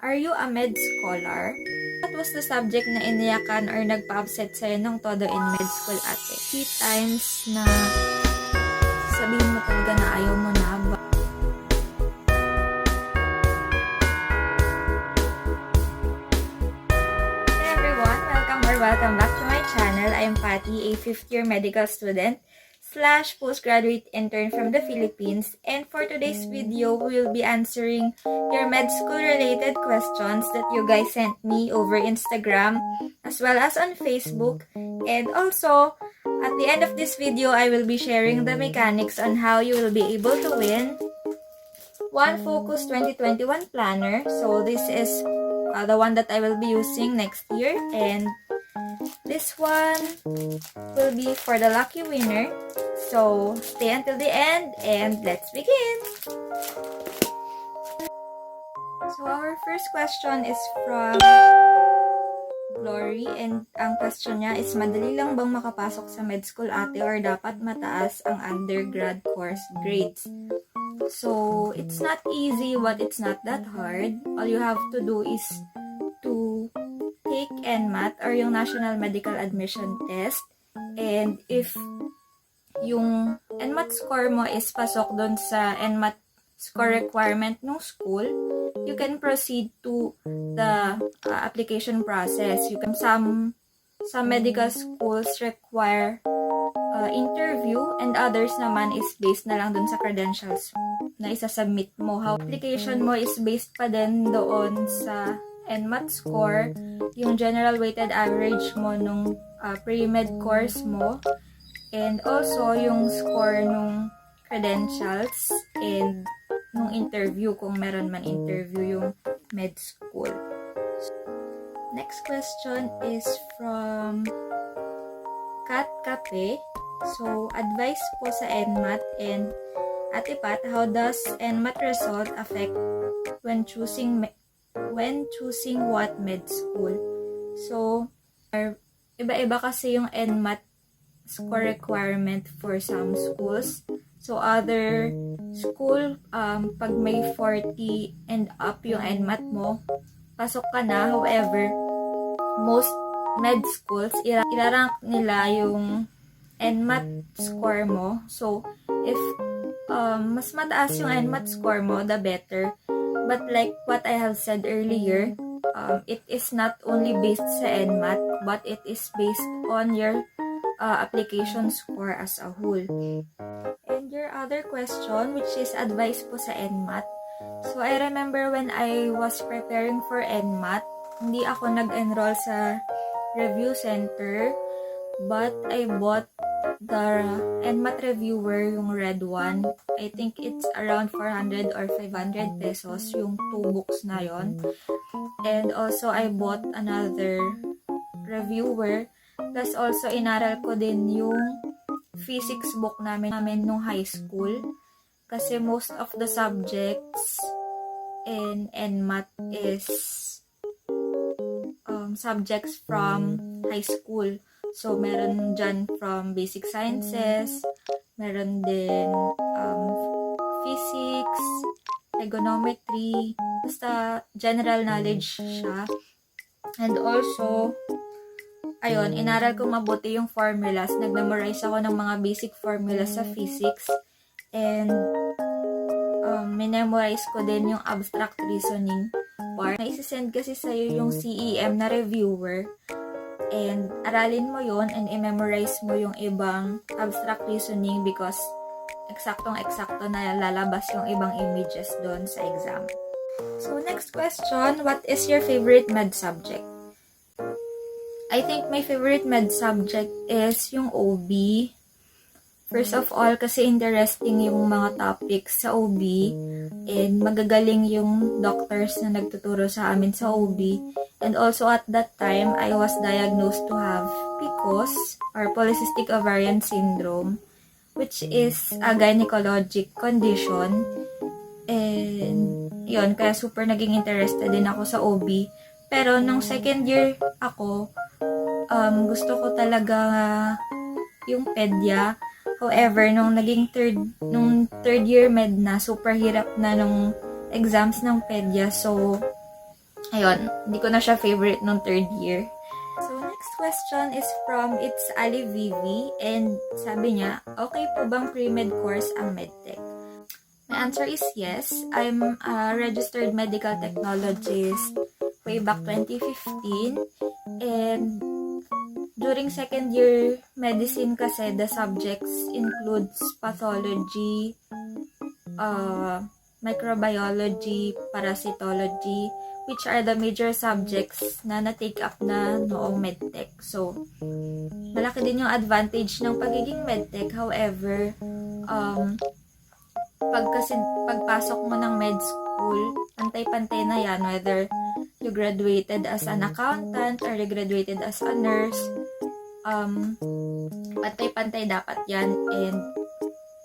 Are you a med scholar? What was the subject na iniyakan or nagpa-upset sa'yo nung todo in med school, ate? 3 times na sabihin mo talaga na ayaw mo na. Hey everyone! Welcome back to my channel. I'm Patty, a 5th-year medical student / postgraduate intern from the Philippines, and for today's video, we will be answering your med school related questions that you guys sent me over Instagram as well as on Facebook. And also, at the end of this video, I will be sharing the mechanics on how you will be able to win one Focus 2021 planner. So this is the one that I will be using next year, and this one will be for the lucky winner. So stay until the end and let's begin! So our first question is from Glory, and ang question niya is, madali lang bang makapasok sa med school, ate, or dapat mataas ang undergrad course grades? So it's not easy, but it's not that hard. All you have to do is to take NMAT or yung National Medical Admission Test, and if yung NMAT score mo is pasok doon sa NMAT score requirement ng school, you can proceed to the application process. You can some medical schools require interview, and others naman is based na lang doon sa credentials na isa-submit mo. How application mo is based pa din doon sa NMAT score, yung general weighted average mo nung pre-med course mo, and also yung score nung credentials and nung interview, kung meron man interview yung med school. Next question is from Kat Cafe. So, advice po sa NMAT, and Ate Pat, how does NMAT result affect when choosing what med school? So, iba-iba kasi yung NMAT score requirement for some schools. So, other school, pag may 40 and up yung NMAT mo, pasok ka na. However, most med schools, ilarank nila yung NMAT score mo. So, if mas mataas yung NMAT score mo, the better. But like what I have said earlier, it is not only based sa NMAT, but it is based on your application score as a whole. And your other question, which is advice po sa NMAT. So, I remember when I was preparing for NMAT, hindi ako nag-enroll sa review center, but I bought the NMAT reviewer, yung red one. I think it's around 400 or 500 pesos, yung 2 books na yon. And also, I bought another reviewer. Plus also, inaral ko din yung physics book namin nung high school. Kasi most of the subjects in NMAT is subjects from high school. So, meron dyan from basic sciences, meron din physics, trigonometry, basta general knowledge siya. And also, ayun, inaral ko mabuti yung formulas. Nag-memorize ako ng mga basic formulas sa physics. And minemorize ko din yung abstract reasoning part. Naisisend kasi sa'yo yung CEM na reviewer. And aralin mo yon and i-memorize mo yung ibang abstract reasoning because eksaktong-eksakto na lalabas yung ibang images doon sa exam. So, next question, what is your favorite med subject? I think my favorite med subject is yung OB. First of all, kasi interesting yung mga topics sa OB, and magagaling yung doctors na nagtuturo sa amin sa OB. And also at that time, I was diagnosed to have PCOS or polycystic ovarian syndrome, which is a gynecologic condition. And yun, kaya super naging interested din ako sa OB. Pero nung second year ako, gusto ko talaga yung pedya. However, nung third year med na, super hirap na nung exams ng pedya. So, Ayun, hindi ko na siya favorite nung third year. So, next question is from It's Ali Vivi, and sabi niya, okay po bang pre-med course ang medtech? My answer is yes. I'm a registered medical technologist way back 2015, and during second year medicine kasi, the subjects includes pathology, microbiology, parasitology, which are the major subjects na na-take up na noong medtech. So, malaki din yung advantage ng pagiging medtech. However, pagpasok mo ng med school, pantay-pantay na yan, whether you graduated as an accountant or you graduated as a nurse, pantay-pantay dapat yan, and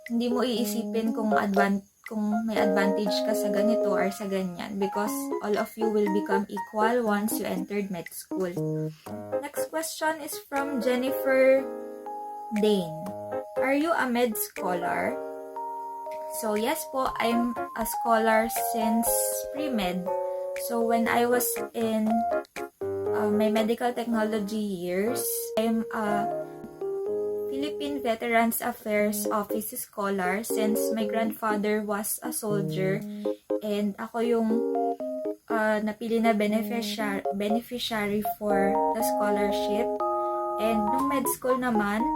hindi mo iisipin kung may advantage ka sa ganito or sa ganyan, because all of you will become equal once you entered med school. Next question is from Jennifer Dane. Are you a med scholar? So yes po, I'm a scholar since pre-med. So when I was in my medical technology years, I'm a Philippine Veterans Affairs Office Scholar since my grandfather was a soldier, and ako yung napili na beneficiary for the scholarship. And nung med school naman,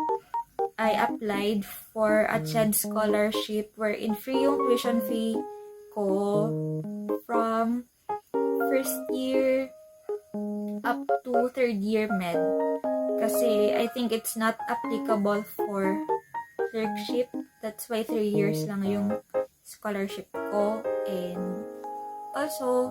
I applied for a CHED scholarship wherein free yung tuition fee ko from first year up to third year med. Kasi I think it's not applicable for clerkship. That's why 3 years lang yung scholarship ko. And also,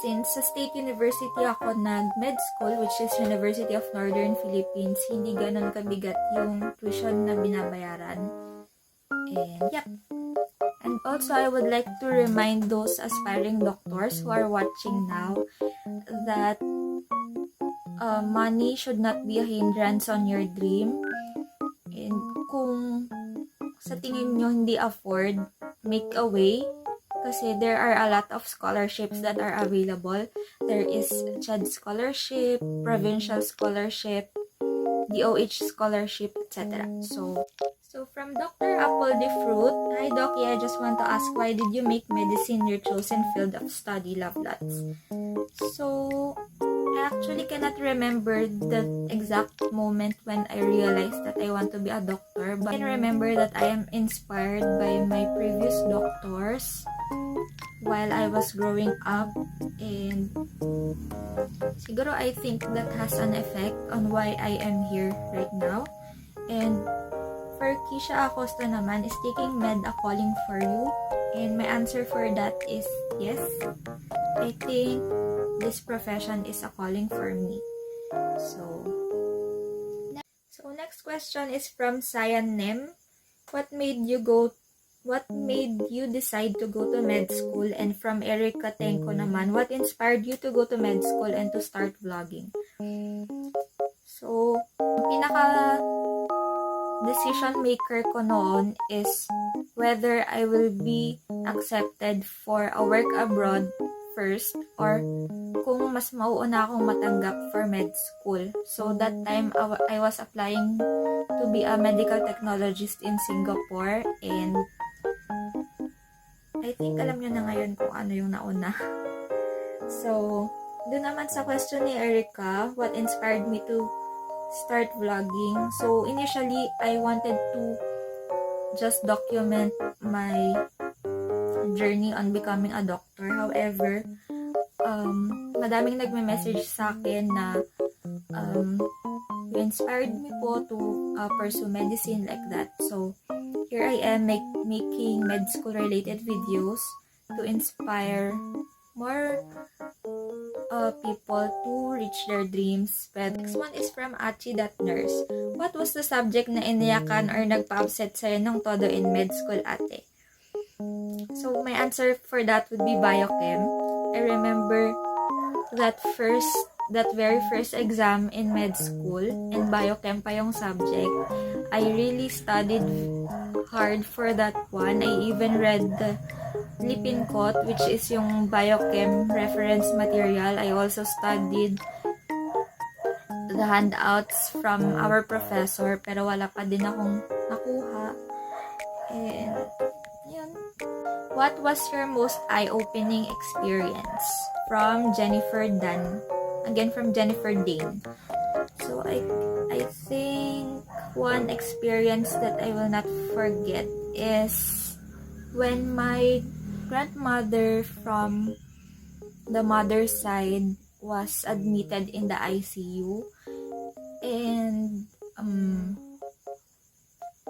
since sa State University ako nag-med school, which is University of Northern Philippines, hindi ganun kabigat yung tuition na binabayaran. And yep. And also, I would like to remind those aspiring doctors who are watching now that money should not be a hindrance on your dream. And kung sa tingin nyo hindi afford, make a way. Kasi there are a lot of scholarships that are available. There is CHED scholarship, provincial scholarship, DOH scholarship, etc. So from Dr. Apple de Fruit, hi Doc, I just want to ask, why did you make medicine your chosen field of study, Lovelots? So, I actually cannot remember the exact moment when I realized that I want to be a doctor, but I can remember that I am inspired by my previous doctors while I was growing up, and siguro I think that has an effect on why I am here right now. And for Keisha Acosta naman, is taking med a calling for you? And my answer for that is yes. I think this profession is a calling for me. So next question is from Sayan Nem. What made you decide to go to med school? And from Erica Tenko naman, what inspired you to go to med school and to start vlogging? So, pinaka decision maker ko noon is whether I will be accepted for a work abroad first, or kung mas mauuna akong matanggap for med school. So that time, I was applying to be a medical technologist in Singapore, and I think alam nyo na ngayon kung ano yung nauna. So, doon naman sa question ni Erica, what inspired me to start vlogging? So, initially, I wanted to just document my journey on becoming a doctor. However, madaming nagme-message sa akin na you inspired me po to pursue medicine, like that. So, here I am making med school related videos to inspire more people to reach their dreams. But next one is from Achi.nurse. What was the subject na iniyakan or nagpa-upset sa'yo ng todo in med school, ate? So, my answer for that would be biochem. I remember that very first exam in med school, and biochem pa yung subject. I really studied hard for that one. I even read lipin coat, which is yung biochem reference material. I also studied the handouts from our professor, pero wala pa din akong nakuha. And, yun. What was your most eye-opening experience? From Jennifer Dan. Again, from Jennifer Dane. So, I think one experience that I will not forget is when my grandmother from the mother's side was admitted in the ICU, and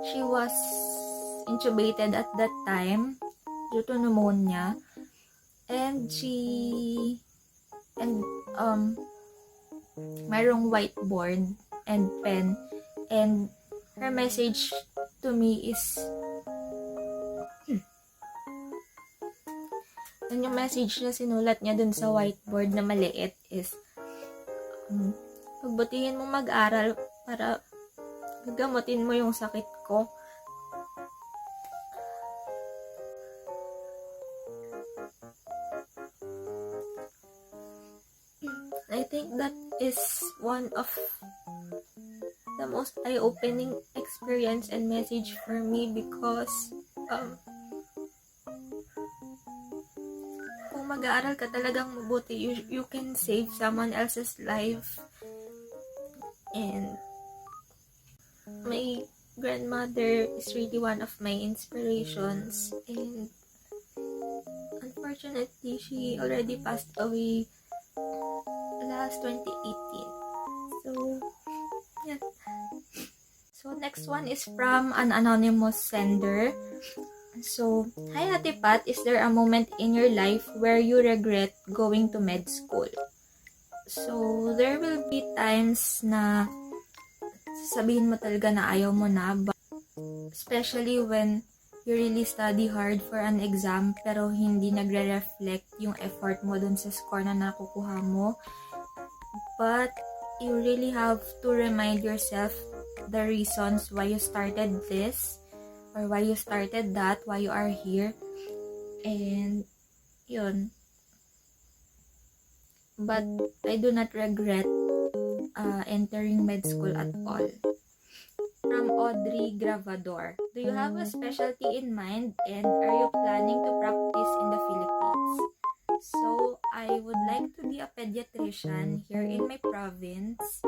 she was intubated at that time due to pneumonia, and mayroong whiteboard and pen, and her message to me is yung message na sinulat niya dun sa whiteboard na maliit is pagbutihin mo mag-aral para gagamutin mo yung sakit ko. I think that is one of the most eye-opening experience and message for me, because kung mag-aaral ka talagang mabuti, you can save someone else's life. And my grandmother is really one of my inspirations, and unfortunately she already passed away last 2018. So yeah. So next one is from an anonymous sender. So, hi Ate Pat, is there a moment in your life where you regret going to med school? So, there will be times na sabihin mo talaga na ayaw mo na, but especially when you really study hard for an exam pero hindi nagre-reflect yung effort mo dun sa score na nakukuha mo. But you really have to remind yourself the reasons why you started this, or why you started that, why you are here. And yun. But I do not regret entering med school at all. From Audrey Gravador. Do you have a specialty in mind, and are you planning to practice in the Philippines? So, I would like to be a pediatrician here in my province.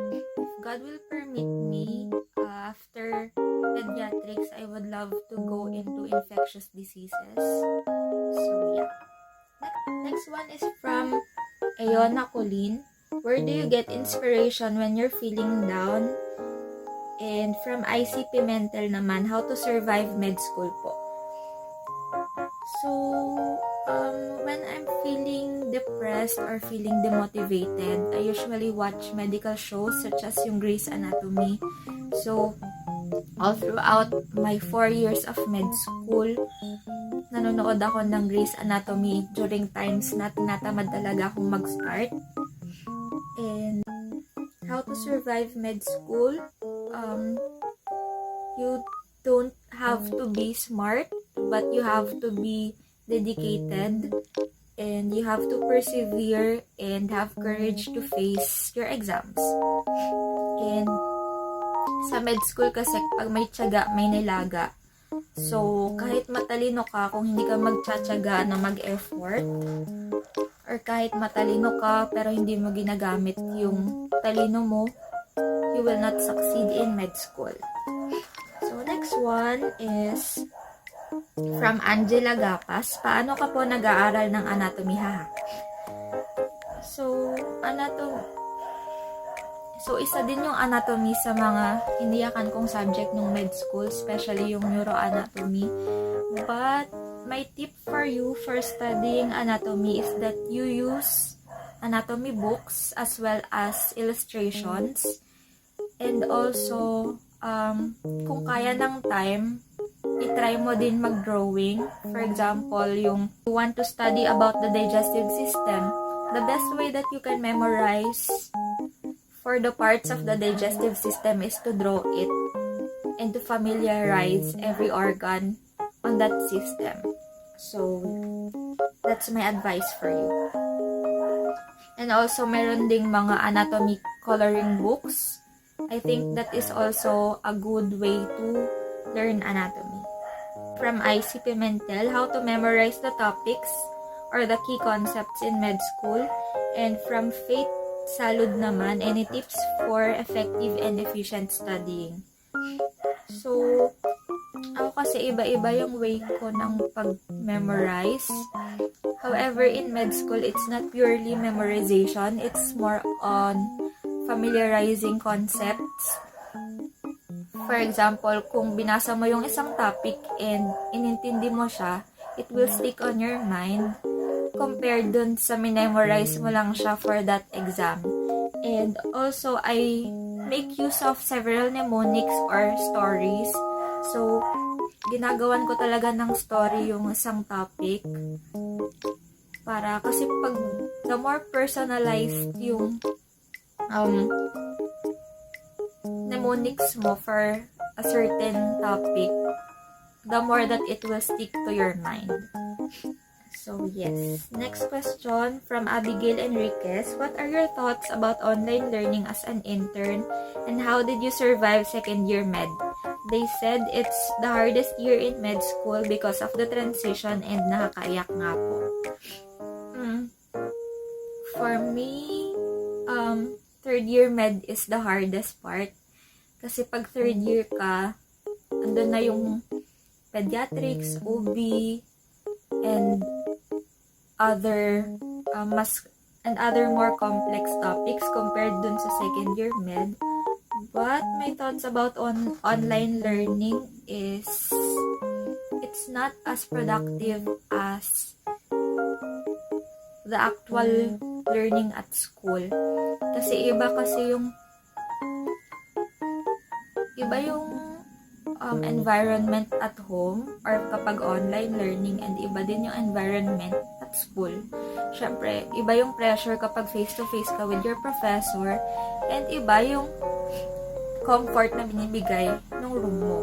If God will permit me, after pediatrics, I would love to go into infectious diseases. So, yeah. Next one is from Ayona Colleen. Where do you get inspiration when you're feeling down? And from IC Pimentel naman, how to survive med school po. So, when I'm feeling depressed or feeling demotivated, I usually watch medical shows such as yung Grey's Anatomy. So, all throughout my 4 years of med school, nanonood ako ng Grey's Anatomy during times na tinatamad talaga akong mag-start. And how to survive med school, you don't have to be smart, but you have to be dedicated, and you have to persevere and have courage to face your exams. And sa med school kasi pag may tiyaga, may nilaga. So, kahit matalino ka, kung hindi ka magtsatsaga na mag-effort, or kahit matalino ka pero hindi mo ginagamit yung talino mo, you will not succeed in med school. So, next one is from Angela Gapas. Paano ka po nag-aaral ng anatomy, ha? So, isa din yung anatomy sa mga iniyakan kong subject ng med school, especially yung neuroanatomy. But, my tip for you for studying anatomy is that you use anatomy books as well as illustrations. And also, kung kaya ng time, itry mo din mag-drawing. For example, yung you want to study about the digestive system, the best way that you can memorize for the parts of the digestive system is to draw it and to familiarize every organ on that system. So, that's my advice for you. And also, meron ding mga anatomy coloring books. I think that is also a good way to learn anatomy. From IC Pimentel, how to memorize the topics or the key concepts in med school. And from Faith Salud naman, any tips for effective and efficient studying. So, ako kasi iba-iba yung way ko ng pag-memorize. However, in med school, it's not purely memorization. It's more on familiarizing concepts. For example, kung binasa mo yung isang topic and inintindi mo siya, it will stick on your mind compared dun sa minemorize mo lang siya for that exam. And also, I make use of several mnemonics or stories. So, ginagawan ko talaga ng story yung isang topic. Kasi pag the more personalized yung mnemonics mo for a certain topic, the more that it will stick to your mind. So, yes. Next question from Abigail Enriquez. What are your thoughts about online learning as an intern, and how did you survive second year med? They said it's the hardest year in med school because of the transition and nakakaiyak nga po. For me, third year med is the hardest part. Kasi pag third year ka, andun na yung pediatrics, OB, and other more complex topics compared dun sa second year med. But my thoughts about online learning is it's not as productive as the actual learning at school. Kasi iba yung environment at home or kapag online learning, and iba din yung environment at school. Syempre, iba yung pressure kapag face-to-face ka with your professor, and iba yung comfort na binibigay ng room mo.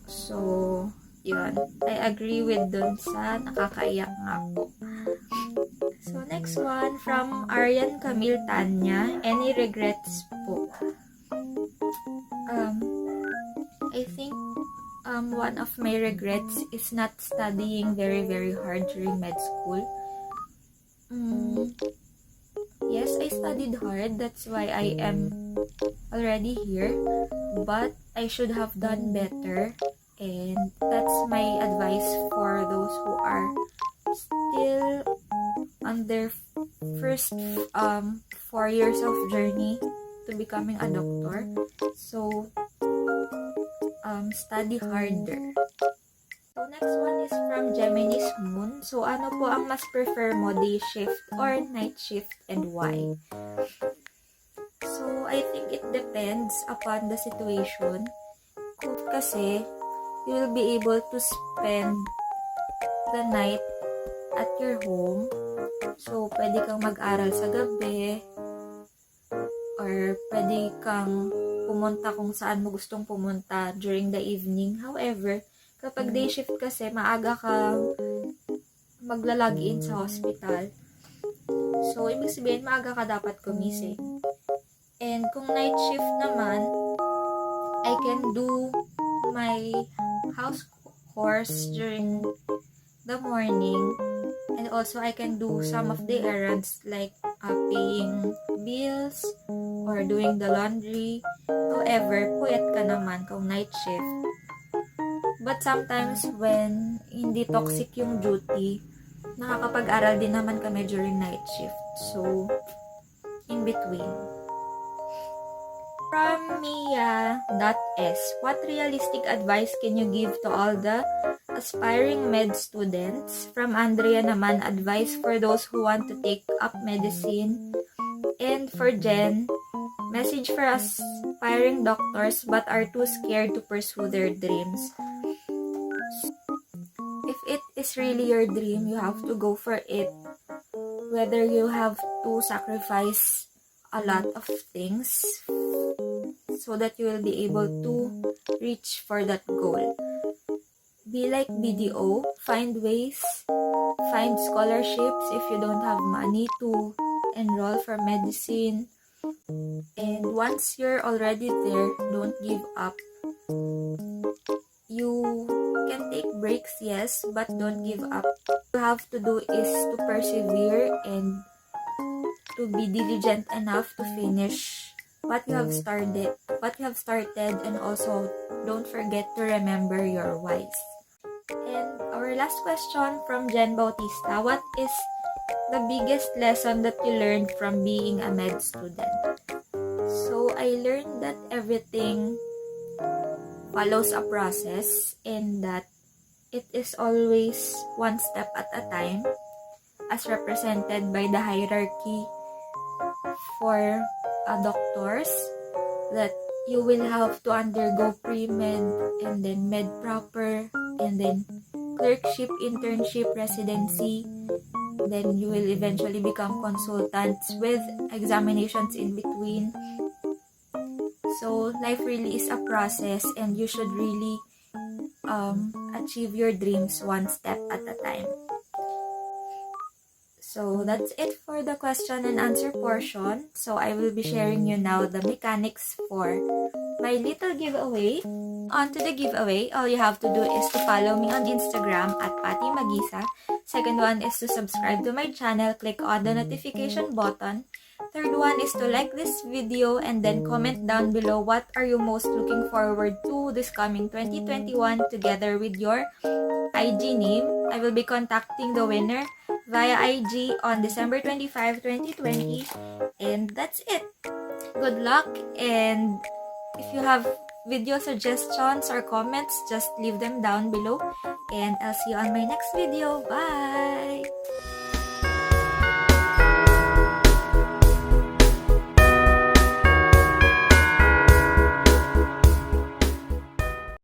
So, yun. I agree with dun sa nakakaiyak nga po. So, next one from Aryan Camille Tanya. Any regrets po? I think one of my regrets is not studying very, very hard during med school. Yes, I studied hard. That's why I am already here. But I should have done better. And that's my advice for those who are still on their first 4 years of journey to becoming a doctor. So, study harder. So, next one is from Gemini's Moon. So, ano po ang mas prefer mo, day shift or night shift, and why? So, I think it depends upon the situation. Kasi, you will be able to spend the night at your home. So, pwede kang mag-aral sa gabi, or pwede kang pumunta kung saan mo gustong pumunta during the evening. However, kapag day shift kasi, maaga kang magla-log-in sa hospital. So, ibig sabihin, maaga ka dapat gumising. And kung night shift naman, I can do my house chores during the morning. And also, I can do some of the errands like paying bills or doing the laundry. However, puyat ka naman kung night shift. But sometimes when hindi toxic yung duty, nakakapag-aral din naman kami during night shift. So, in between. From Mia.s, what realistic advice can you give to all the aspiring med students? From Andrea naman, advice for those who want to take up medicine. And for Jen, message for aspiring doctors but are too scared to pursue their dreams. If it is really your dream, you have to go for it. Whether you have to sacrifice a lot of things so that you will be able to reach for that goal. Be like BDO, find ways find scholarships if you don't have money to enroll for Mediceine. And once you're already there, don't give up. You can take breaks, yes, but don't give up. What you have to do is to persevere and to be diligent enough to finish what you have started, and also don't forget to remember your whys. And our last question from Jen Bautista: what is the biggest lesson that you learned from being a med student? So I learned that everything follows a process and that it is always one step at a time, as represented by the hierarchy for doctors, that you will have to undergo pre-med and then med proper and then clerkship, internship, residency. Then you will eventually become consultants with examinations in between. So life really is a process, and you should really achieve your dreams one step at a time. So that's it for the question and answer portion. So I will be sharing you now the mechanics for my little giveaway. On to the giveaway, all you have to do is to follow me on Instagram at Patty Magisa. Second one is to subscribe to my channel, click on the notification button. Third one is to like this video and then comment down below what are you most looking forward to this coming 2021 together with your IG name. I will be contacting the winner via IG on December 25, 2020. And that's it. Good luck, and if you have video suggestions or comments, just leave them down below. And I'll see you on my next video. Bye!